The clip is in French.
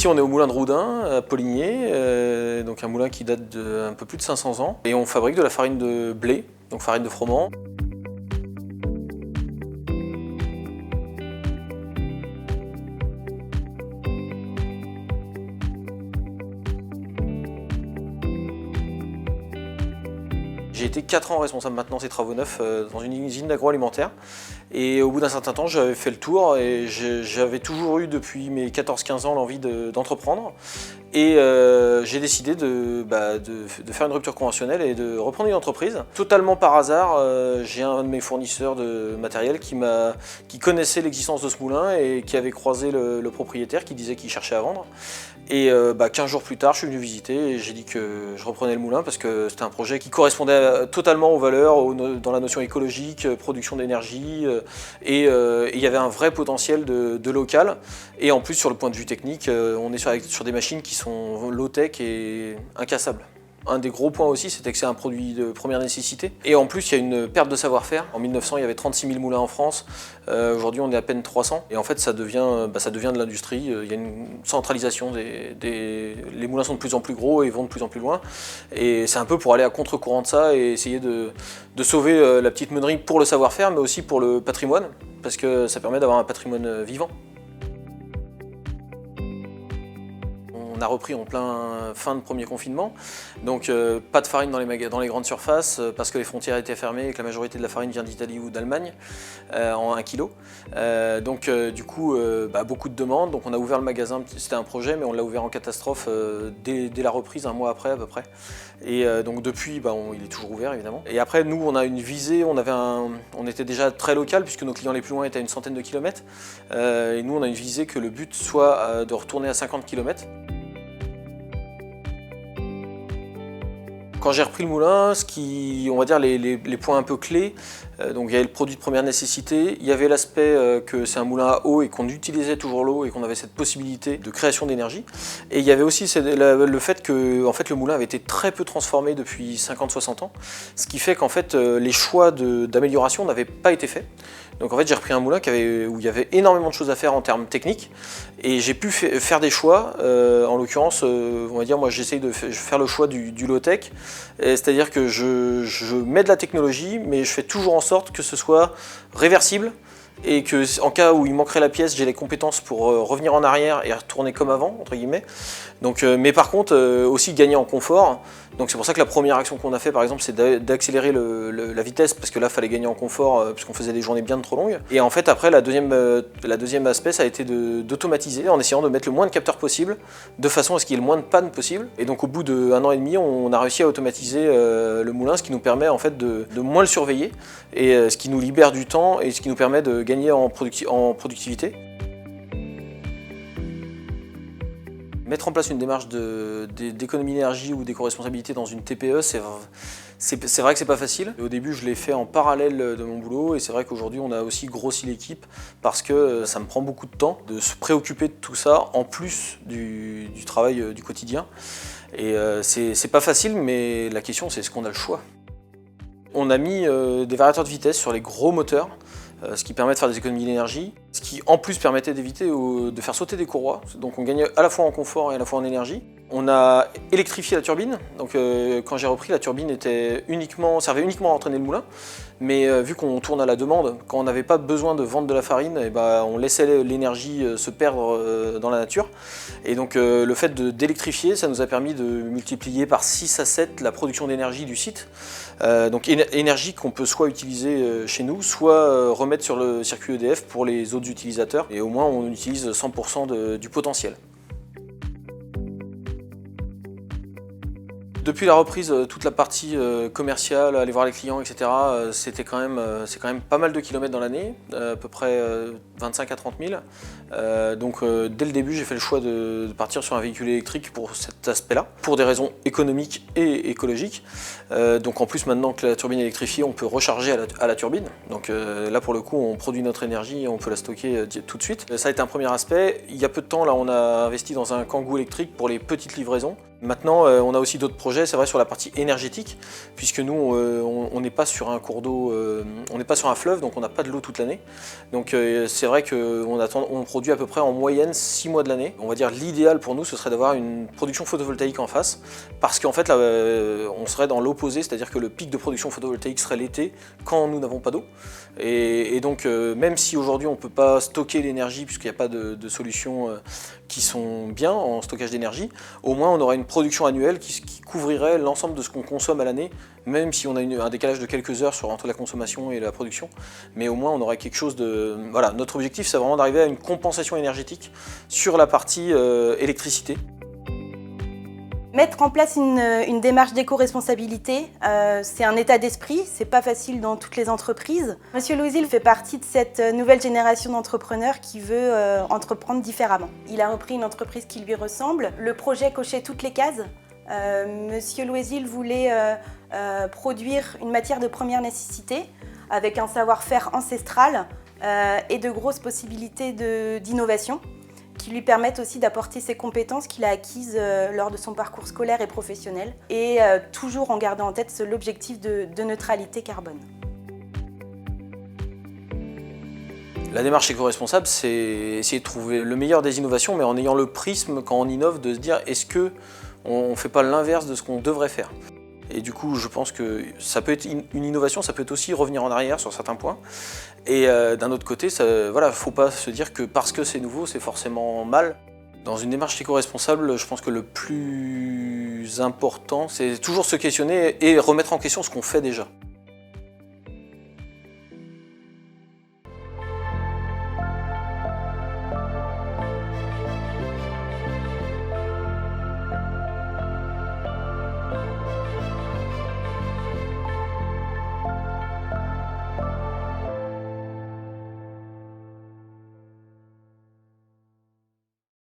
Ici on est au moulin de Roudin, à Poligné, donc un moulin qui date d'un peu plus de 500 ans. Et on fabrique de la farine de blé, donc farine de froment. J'ai été 4 ans responsable maintenance et travaux neufs dans une usine d'agroalimentaire. Et au bout d'un certain temps, j'avais fait le tour et j'avais toujours eu depuis mes 14-15 ans l'envie d'entreprendre. Et j'ai décidé de faire une rupture conventionnelle et de reprendre une entreprise. Totalement par hasard, j'ai un de mes fournisseurs de matériel qui connaissait l'existence de ce moulin et qui avait croisé le propriétaire qui disait qu'il cherchait à vendre. Et 15 jours plus tard, je suis venu visiter et j'ai dit que je reprenais le moulin parce que c'était un projet qui correspondait totalement aux valeurs, dans la notion écologique, production d'énergie, et il y avait un vrai potentiel de local. Et en plus, sur le point de vue technique, on est sur des machines qui sont low-tech et incassables. Un des gros points aussi, c'était que c'est un produit de première nécessité. Et en plus, il y a une perte de savoir-faire. En 1900, il y avait 36 000 moulins en France. Aujourd'hui, on est à peine 300. Et en fait, ça devient de l'industrie. Il y a une centralisation. Les moulins sont de plus en plus gros et vont de plus en plus loin. Et c'est un peu pour aller à contre-courant de ça et essayer de sauver la petite meunerie pour le savoir-faire, mais aussi pour le patrimoine, parce que ça permet d'avoir un patrimoine vivant. On a repris en plein fin de premier confinement, donc pas de farine dans les grandes surfaces parce que les frontières étaient fermées et que la majorité de la farine vient d'Italie ou d'Allemagne en 1 kg. Du coup, beaucoup de demandes, donc on a ouvert le magasin, c'était un projet mais on l'a ouvert en catastrophe dès la reprise, 1 mois après à peu près. Et donc depuis, il est toujours ouvert évidemment. Et après nous on a une visée, on était déjà très local puisque nos clients les plus loin étaient à une centaine de kilomètres. Et nous on a une visée que le but soit de retourner à 50 km. Quand j'ai repris le moulin, on va dire les points un peu clés, donc il y avait le produit de première nécessité, il y avait l'aspect que c'est un moulin à eau et qu'on utilisait toujours l'eau et qu'on avait cette possibilité de création d'énergie. Et il y avait aussi le fait que le moulin avait été très peu transformé depuis 50-60 ans, ce qui fait qu'en fait les choix d'amélioration n'avaient pas été faits. Donc en fait j'ai repris un moulin où il y avait énormément de choses à faire en termes techniques et j'ai pu faire des choix, en l'occurrence on va dire moi j'essaye de faire le choix du low-tech, c'est-à-dire que je mets de la technologie mais je fais toujours en sorte que ce soit réversible et que en cas où il manquerait la pièce, j'ai les compétences pour revenir en arrière et retourner comme avant, entre guillemets. Donc, mais par contre, aussi gagner en confort. Donc c'est pour ça que la première action qu'on a fait, par exemple, c'est d'accélérer la vitesse, parce que là, il fallait gagner en confort, puisqu'on faisait des journées bien trop longues. Et en fait, après, la deuxième aspect, ça a été d'automatiser, en essayant de mettre le moins de capteurs possible, de façon à ce qu'il y ait le moins de panne possible. Et donc au bout d'1 an et demi, on a réussi à automatiser le moulin, ce qui nous permet en fait de moins le surveiller, et ce qui nous libère du temps, et ce qui nous permet de gagner en productivité. Mettre en place une démarche d'économie d'énergie ou d'éco-responsabilité dans une TPE, c'est vrai que c'est pas facile. Au début, je l'ai fait en parallèle de mon boulot et c'est vrai qu'aujourd'hui, on a aussi grossi l'équipe parce que ça me prend beaucoup de temps de se préoccuper de tout ça en plus du travail du quotidien. Et c'est pas facile, mais la question, c'est est-ce qu'on a le choix? On a mis des variateurs de vitesse sur les gros moteurs, ce qui permet de faire des économies d'énergie, ce qui en plus permettait d'éviter de faire sauter des courroies, donc on gagnait à la fois en confort et à la fois en énergie. On a électrifié la turbine, donc quand j'ai repris, la turbine servait uniquement à entraîner le moulin, mais vu qu'on tourne à la demande, quand on n'avait pas besoin de vendre de la farine, on laissait l'énergie se perdre dans la nature. Et donc le fait d'électrifier, ça nous a permis de multiplier par 6 à 7 la production d'énergie du site. Donc énergie qu'on peut soit utiliser chez nous, soit remettre sur le circuit EDF pour les autres utilisateurs. Et au moins on utilise 100% du potentiel. Depuis la reprise, toute la partie commerciale, aller voir les clients, etc., c'est quand même pas mal de kilomètres dans l'année, à peu près 25 à 30 000. Donc dès le début, j'ai fait le choix de partir sur un véhicule électrique pour cet aspect-là, pour des raisons économiques et écologiques. Donc en plus, maintenant que la turbine est électrifiée, on peut recharger à la turbine. Donc là, pour le coup, on produit notre énergie et on peut la stocker tout de suite. Ça a été un premier aspect. Il y a peu de temps, là, on a investi dans un Kangoo électrique pour les petites livraisons. Maintenant, on a aussi d'autres projets, c'est vrai, sur la partie énergétique, puisque nous, on n'est pas sur un cours d'eau, on n'est pas sur un fleuve, donc on n'a pas de l'eau toute l'année. Donc c'est vrai qu'on produit à peu près en moyenne 6 mois de l'année. On va dire l'idéal pour nous, ce serait d'avoir une production photovoltaïque en face, parce qu'en fait, là, on serait dans l'opposé, c'est-à-dire que le pic de production photovoltaïque serait l'été, quand nous n'avons pas d'eau. Et donc, même si aujourd'hui on ne peut pas stocker l'énergie, puisqu'il n'y a pas de solutions qui sont bien en stockage d'énergie, au moins on aura une production annuelle qui couvrirait l'ensemble de ce qu'on consomme à l'année, même si on a un décalage de quelques heures entre la consommation et la production, mais au moins on aurait quelque chose de... Voilà, notre objectif c'est vraiment d'arriver à une compensation énergétique sur la partie électricité. Mettre en place une démarche d'éco-responsabilité, c'est un état d'esprit, c'est pas facile dans toutes les entreprises. Monsieur Loisil fait partie de cette nouvelle génération d'entrepreneurs qui veut entreprendre différemment. Il a repris une entreprise qui lui ressemble. Le projet cochait toutes les cases. Monsieur Loisil voulait produire une matière de première nécessité avec un savoir-faire ancestral et de grosses possibilités d'innovation, qui lui permettent aussi d'apporter ses compétences qu'il a acquises lors de son parcours scolaire et professionnel, et toujours en gardant en tête l'objectif de neutralité carbone. La démarche éco-responsable, c'est essayer de trouver le meilleur des innovations, mais en ayant le prisme, quand on innove, de se dire est-ce qu'on ne fait pas l'inverse de ce qu'on devrait faire ? Et du coup, je pense que ça peut être une innovation, ça peut être aussi revenir en arrière sur certains points. Et d'un autre côté, voilà, faut pas se dire que parce que c'est nouveau, c'est forcément mal. Dans une démarche éco-responsable, je pense que le plus important, c'est toujours se questionner et remettre en question ce qu'on fait déjà.